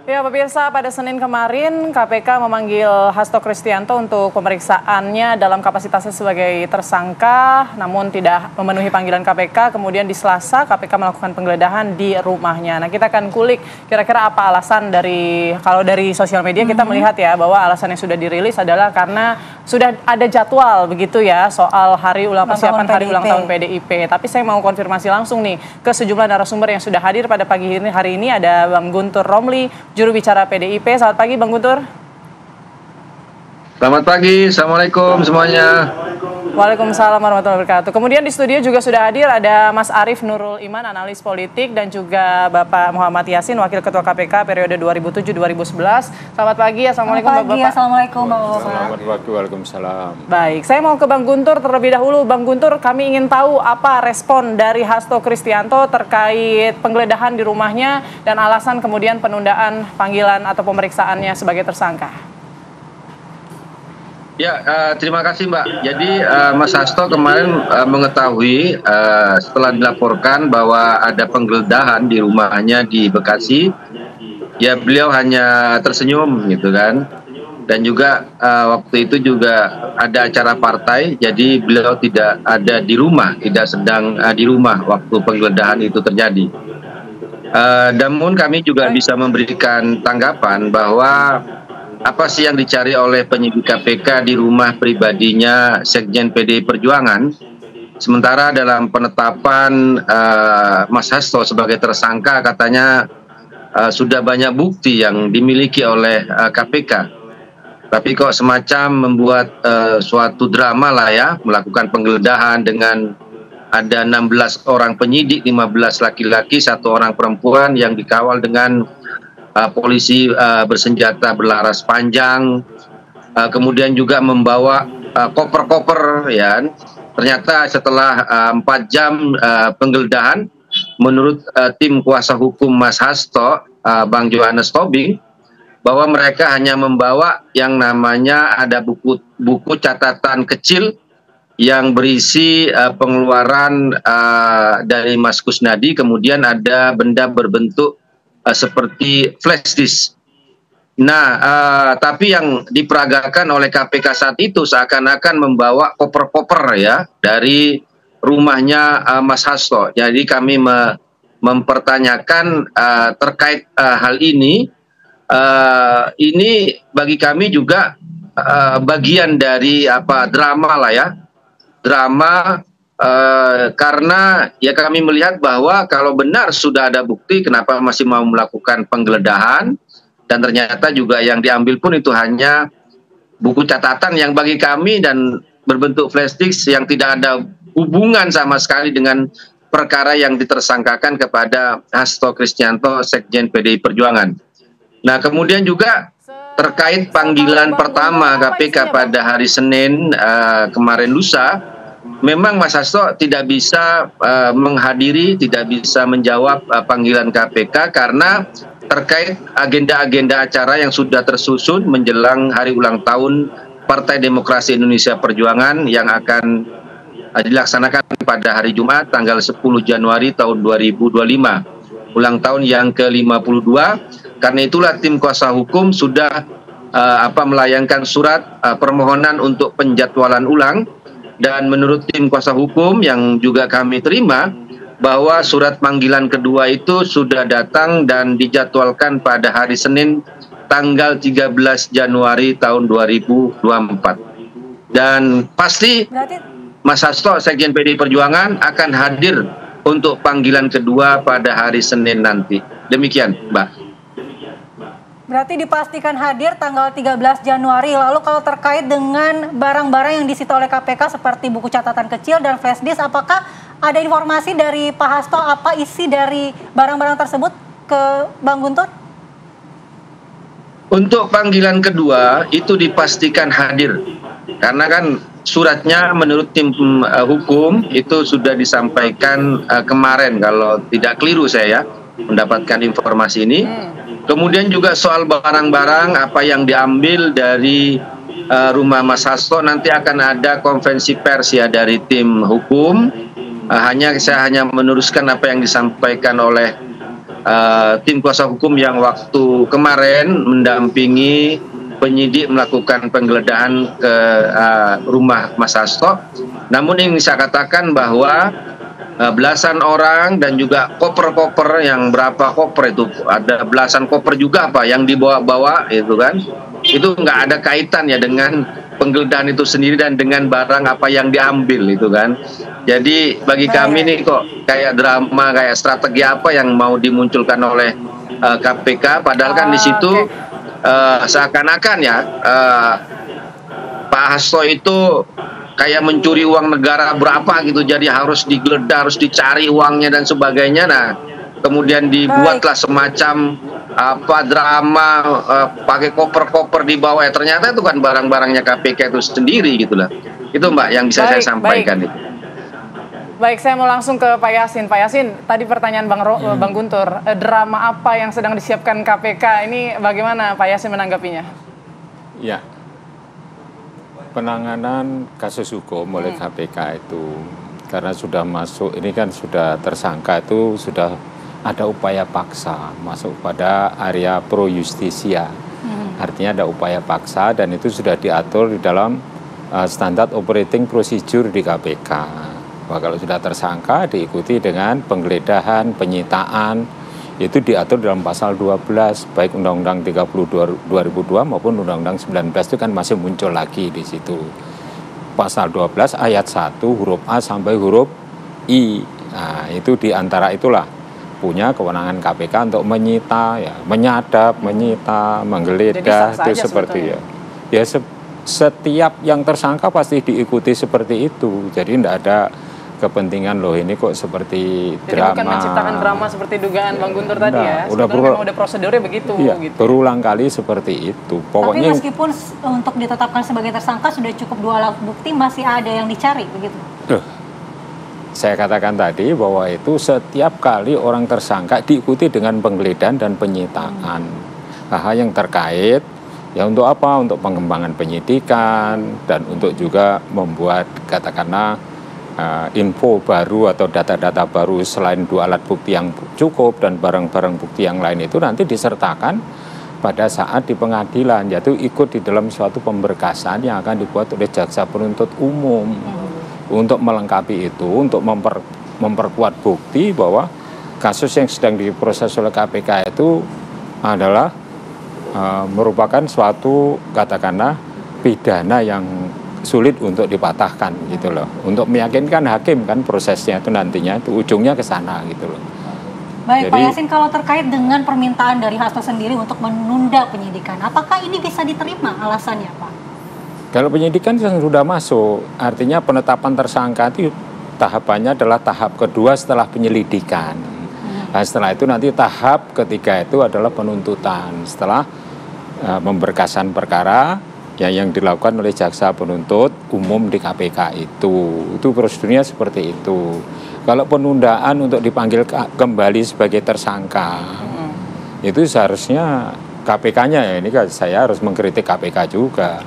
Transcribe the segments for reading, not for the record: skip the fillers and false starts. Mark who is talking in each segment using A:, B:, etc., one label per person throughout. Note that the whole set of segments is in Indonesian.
A: Ya, pemirsa, pada Senin kemarin KPK memanggil Hasto Kristianto untuk pemeriksaannya dalam kapasitasnya sebagai tersangka, namun tidak memenuhi panggilan KPK. Kemudian di Selasa KPK melakukan penggeledahan di rumahnya. Nah, kita akan kulik kira-kira apa alasan kalau dari sosial media kita melihat ya bahwa alasan yang sudah dirilis adalah karena sudah ada jadwal begitu ya soal persiapan hari ulang tahun PDIP. Tapi saya mau konfirmasi langsung nih ke sejumlah narasumber yang sudah hadir pada pagi hari ini. Ada Bang Guntur Romli, juru bicara PDIP. Selamat pagi Bang Guntur.
B: Selamat pagi, Assalamualaikum semuanya.
A: Waalaikumsalam warahmatullahi wabarakatuh. Kemudian di studio juga sudah hadir ada Mas Arief Nurul Iman, analis politik, dan juga Bapak Muhammad Yasin, Wakil Ketua KPK periode 2007-2011. Selamat pagi, Assalamualaikum Bapak-Bapak.
C: Assalamualaikum Bapak-Bapak.
D: Selamat pagi, waalaikumsalam.
A: Baik, saya mau ke Bang Guntur terlebih dahulu. Bang Guntur, kami ingin tahu apa respon dari Hasto Kristianto terkait penggeledahan di rumahnya dan alasan kemudian penundaan panggilan atau pemeriksaannya sebagai tersangka.
B: Ya, terima kasih Mbak. Jadi Mas Hasto kemarin mengetahui setelah dilaporkan bahwa ada penggeledahan di rumahnya di Bekasi, ya beliau hanya tersenyum gitu kan. Dan juga waktu itu juga ada acara partai, jadi beliau tidak ada di rumah, tidak sedang di rumah waktu penggeledahan itu terjadi. Namun kami juga bisa memberikan tanggapan bahwa apa sih yang dicari oleh penyidik KPK di rumah pribadinya Sekjen PDI Perjuangan, sementara dalam penetapan Mas Hasto sebagai tersangka katanya sudah banyak bukti yang dimiliki oleh KPK. Tapi kok semacam membuat suatu drama lah ya, melakukan penggeledahan dengan ada 16 orang penyidik, 15 laki-laki, 1 orang perempuan yang dikawal dengan polisi bersenjata berlaras panjang, kemudian juga membawa koper-koper ya. Ternyata setelah 4 jam penggeledahan, menurut tim kuasa hukum Mas Hasto, Bang Johannes Tobing, bahwa mereka hanya membawa yang namanya ada buku catatan kecil yang berisi pengeluaran dari Mas Kusnadi, kemudian ada benda berbentuk seperti flash disk. Nah, tapi yang diperagakan oleh KPK saat itu seakan-akan membawa koper-koper ya dari rumahnya Mas Hasto. Jadi kami mempertanyakan terkait hal ini. Ini bagi kami juga bagian dari drama lah ya, drama. Karena ya kami melihat bahwa kalau benar sudah ada bukti, kenapa masih mau melakukan penggeledahan, dan ternyata juga yang diambil pun itu hanya buku catatan yang bagi kami dan berbentuk flash disk yang tidak ada hubungan sama sekali dengan perkara yang ditersangkakan kepada Hasto Kristianto, Sekjen PDI Perjuangan. Nah, kemudian juga terkait panggilan pertama KPK pada hari Senin kemarin lusa, memang Mas Hasto tidak bisa menghadiri, tidak bisa menjawab panggilan KPK karena terkait agenda-agenda acara yang sudah tersusun menjelang hari ulang tahun Partai Demokrasi Indonesia Perjuangan yang akan dilaksanakan pada hari Jumat tanggal 10 Januari tahun 2025, ulang tahun yang ke-52. Karena itulah tim kuasa hukum sudah melayangkan surat permohonan untuk penjadwalan ulang. Dan menurut tim kuasa hukum yang juga kami terima, bahwa surat panggilan kedua itu sudah datang dan dijadwalkan pada hari Senin tanggal 13 Januari tahun 2024. Dan pasti Mas Hasto, Sekjen PDI Perjuangan, akan hadir untuk panggilan kedua pada hari Senin nanti. Demikian, Mbak.
C: Berarti dipastikan hadir tanggal 13 Januari. Lalu kalau terkait dengan barang-barang yang disita oleh KPK seperti buku catatan kecil dan flash disk, apakah ada informasi dari Pak Hasto apa isi dari barang-barang tersebut ke Bang Guntur?
B: Untuk panggilan kedua itu dipastikan hadir. Karena kan suratnya menurut tim hukum itu sudah disampaikan kemarin, kalau tidak keliru saya mendapatkan informasi ini. Kemudian juga soal barang-barang apa yang diambil dari rumah Mas Hasto, nanti akan ada konferensi pers ya dari tim hukum. Saya hanya meneruskan apa yang disampaikan oleh tim kuasa hukum yang waktu kemarin mendampingi penyidik melakukan penggeledahan ke rumah Mas Hasto. Namun ingin saya katakan bahwa belasan orang dan juga koper-koper, yang berapa koper itu, ada belasan koper juga Pak yang dibawa-bawa itu kan, itu nggak ada kaitannya dengan penggeledahan itu sendiri dan dengan barang apa yang diambil itu kan. Jadi bagi kami nih kok kayak drama, kayak strategi apa yang mau dimunculkan oleh KPK, padahal kan di situ seakan-akan ya Pak Hasto itu kayak mencuri uang negara berapa gitu, jadi harus digeledah, harus dicari uangnya dan sebagainya. Nah, kemudian dibuatlah semacam apa drama, pakai koper-koper di bawah, ternyata itu kan barang-barangnya KPK itu sendiri gitulah. Itu Mbak yang bisa saya sampaikan itu.
A: Baik, saya mau langsung ke Pak Yasin. Pak Yasin, tadi pertanyaan Bang Guntur, drama apa yang sedang disiapkan KPK ini, bagaimana Pak Yasin menanggapinya?
D: Ya, penanganan kasus hukum oleh KPK itu karena sudah masuk, ini kan sudah tersangka, itu sudah ada upaya paksa masuk pada area pro justisia. Artinya ada upaya paksa dan itu sudah diatur di dalam standar operating procedure di KPK. Bahwa kalau sudah tersangka diikuti dengan penggeledahan, penyitaan, itu diatur dalam pasal 12, baik Undang-Undang 30 2002 maupun Undang-Undang 19 itu kan masih muncul lagi di situ. Pasal 12 ayat 1 huruf A sampai huruf I. Nah, itu diantara itulah punya kewenangan KPK untuk menyita, ya, menyadap, menyita, menggeledah, itu seperti ya. Ya setiap yang tersangka pasti diikuti seperti itu. Jadi tidak ada kepentingan loh ini kok seperti
A: jadi
D: drama.
A: Bukan menciptakan drama seperti dugaan Bang Guntur tadi ya. Udah prosedurnya begitu.
D: Iya,
A: gitu.
D: Berulang kali seperti itu. Pokoknya.
C: Tapi meskipun untuk ditetapkan sebagai tersangka sudah cukup 2 alat bukti, masih ada yang dicari begitu.
D: Saya katakan tadi bahwa itu setiap kali orang tersangka diikuti dengan penggeledahan dan penyitaan. Hal-hal yang terkait ya untuk apa? Untuk pengembangan penyidikan dan untuk juga membuat katakanlah info baru atau data-data baru selain 2 alat bukti yang cukup dan barang-barang bukti yang lain itu nanti disertakan pada saat di pengadilan, yaitu ikut di dalam suatu pemberkasan yang akan dibuat oleh jaksa penuntut umum untuk melengkapi itu, untuk memperkuat bukti bahwa kasus yang sedang diproses oleh KPK itu adalah merupakan suatu katakanlah pidana yang sulit untuk dipatahkan gitu loh, untuk meyakinkan hakim kan prosesnya itu nantinya itu ujungnya ke sana gitu loh.
C: Baik. Jadi, Pak Yasin, kalau terkait dengan permintaan dari Hasto sendiri untuk menunda penyidikan, apakah ini bisa diterima alasannya Pak?
D: Kalau penyidikan sudah masuk, artinya penetapan tersangka itu tahapannya adalah tahap kedua setelah penyelidikan. Nah, setelah itu nanti tahap ketiga itu adalah penuntutan setelah pemberkasan perkara ya yang dilakukan oleh jaksa penuntut umum di KPK itu prosedurnya seperti itu. Kalau penundaan untuk dipanggil kembali sebagai tersangka itu seharusnya KPK-nya ya, ini kan saya harus mengkritik KPK juga.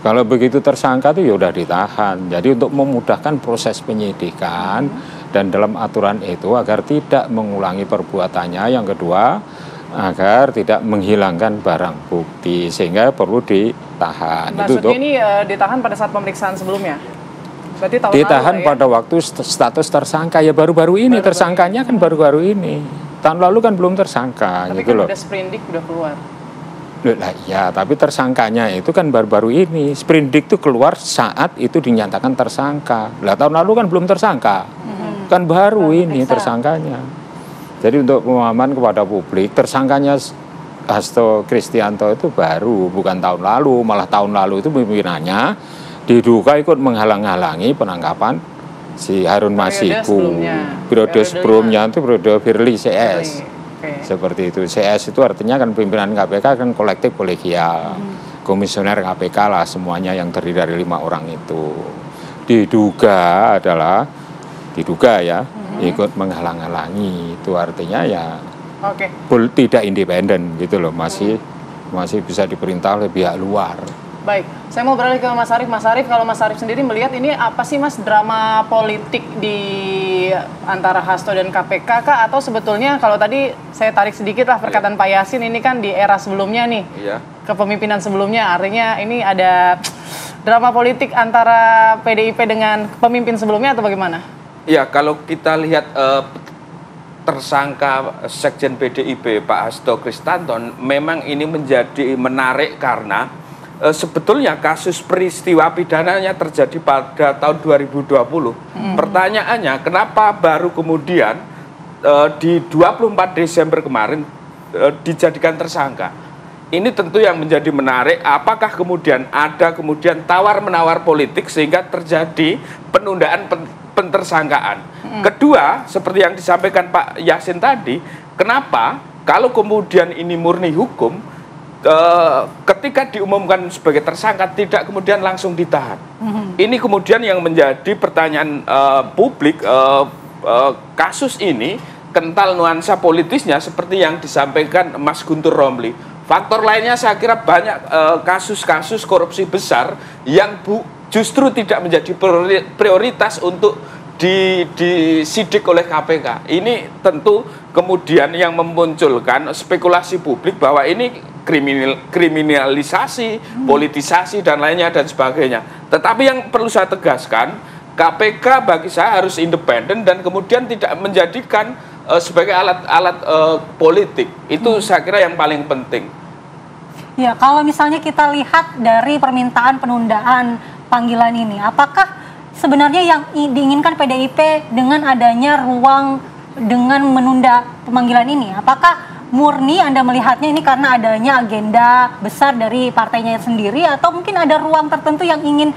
D: Kalau begitu tersangka itu ya udah ditahan. Jadi untuk memudahkan proses penyidikan dan dalam aturan itu agar tidak mengulangi perbuatannya, yang kedua agar tidak menghilangkan barang bukti sehingga perlu ditahan.
A: Maksudnya itu ini ditahan pada saat pemeriksaan sebelumnya? Berarti tahun
D: ditahan
A: lalu,
D: pada waktu status tersangka ya baru-baru ini, tersangkanya kan baru-baru ini. Tahun lalu kan belum tersangka.
A: Tapi
D: gitu
A: kan
D: loh.
A: udah sprindik udah keluar.
D: Lah iya, tapi tersangkanya itu kan baru-baru ini. Sprindik itu keluar saat itu dinyatakan tersangka. Lah tahun lalu kan belum tersangka. Kan baru ini tersangkanya. Jadi untuk pemahaman kepada publik, tersangkanya Hasto Kristianto itu baru, bukan tahun lalu. Malah tahun lalu itu pimpinannya diduga ikut menghalang-halangi penangkapan si Harun Masiku. Periode sebelumnya itu periode Firly CS. Seperti itu. CS itu artinya kan pimpinan KPK kan kolektif kolegial. Komisioner KPK lah semuanya yang terdiri dari 5 orang itu. Diduga ya ikut menghalang-halangi, itu artinya ya tidak independen gitu loh, masih bisa diperintah oleh pihak luar.
A: Baik, saya mau beralih ke Mas Arief. Mas Arief, kalau Mas Arief sendiri melihat ini apa sih Mas drama politik di antara Hasto dan KPK kah? Atau sebetulnya kalau tadi saya tarik sedikit lah perkataan Pak Yasin, ini kan di era sebelumnya nih, kepemimpinan sebelumnya, artinya ini ada drama politik antara PDIP dengan pemimpin sebelumnya atau bagaimana?
E: Ya, kalau kita lihat tersangka Sekjen PDIP Pak Hasto Kristianto, memang ini menjadi menarik karena sebetulnya kasus peristiwa pidananya terjadi pada tahun 2020. Pertanyaannya, kenapa baru kemudian di 24 Desember kemarin dijadikan tersangka? Ini tentu yang menjadi menarik, apakah kemudian ada tawar-menawar politik sehingga terjadi penundaan pentersangkaan. Kedua, seperti yang disampaikan Pak Yasin tadi, kenapa kalau kemudian ini murni hukum, ketika diumumkan sebagai tersangka tidak kemudian langsung ditahan. Ini kemudian yang menjadi pertanyaan publik. Kasus ini kental nuansa politisnya seperti yang disampaikan Mas Guntur Romli. Faktor lainnya saya kira banyak kasus-kasus korupsi besar yang justru tidak menjadi prioritas untuk disidik oleh KPK. Ini tentu kemudian yang memunculkan spekulasi publik bahwa ini kriminalisasi, politisasi dan lainnya dan sebagainya. Tetapi yang perlu saya tegaskan, KPK bagi saya harus independen dan kemudian tidak menjadikan sebagai alat politik. Itu saya kira yang paling penting.
C: Ya, kalau misalnya kita lihat dari permintaan penundaan panggilan ini, apakah sebenarnya yang diinginkan PDIP dengan adanya ruang dengan menunda pemanggilan ini? Apakah murni Anda melihatnya ini karena adanya agenda besar dari partainya sendiri atau mungkin ada ruang tertentu yang ingin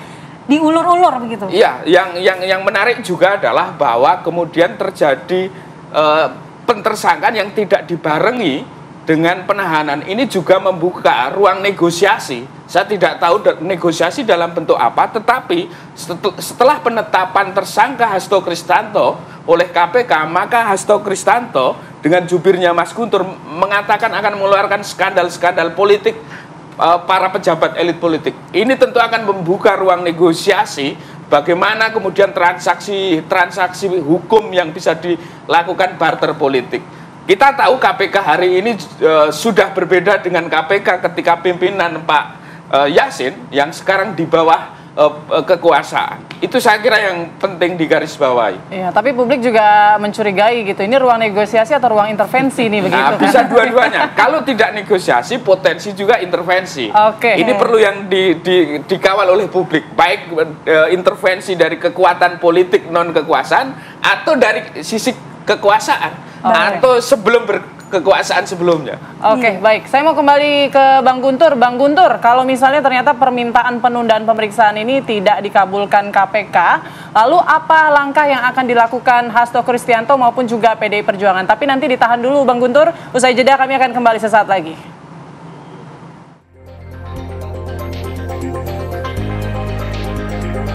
C: diulur-ulur begitu? Iya,
E: yang menarik juga adalah bahwa kemudian terjadi pentersangkaan yang tidak dibarengi dengan penahanan. Ini juga membuka ruang negosiasi. Saya tidak tahu negosiasi dalam bentuk apa, tetapi setelah penetapan tersangka Hasto Kristianto oleh KPK, maka Hasto Kristianto dengan jubirnya Mas Guntur mengatakan akan mengeluarkan skandal-skandal politik para pejabat elit politik. Ini tentu akan membuka ruang negosiasi bagaimana kemudian transaksi hukum yang bisa dilakukan barter politik. Kita tahu KPK hari ini sudah berbeda dengan KPK ketika pimpinan Pak Yasin yang sekarang di bawah kekuasaan. Itu saya kira yang penting digarisbawahi.
A: Iya, tapi publik juga mencurigai gitu. Ini ruang negosiasi atau ruang intervensi nih begitu?
E: Nah, bisa dua-duanya. Kalau tidak negosiasi, potensi juga intervensi. Ini perlu yang dikawal oleh publik. Baik intervensi dari kekuatan politik non kekuasaan atau dari sisi kekuasaan. Atau sebelum kekuasaan sebelumnya.
A: Oke, baik. Saya mau kembali ke Bang Guntur. Bang Guntur, kalau misalnya ternyata permintaan penundaan pemeriksaan ini tidak dikabulkan KPK, lalu apa langkah yang akan dilakukan Hasto Kristianto maupun juga PDI Perjuangan? Tapi nanti ditahan dulu Bang Guntur, usai jeda kami akan kembali sesaat lagi.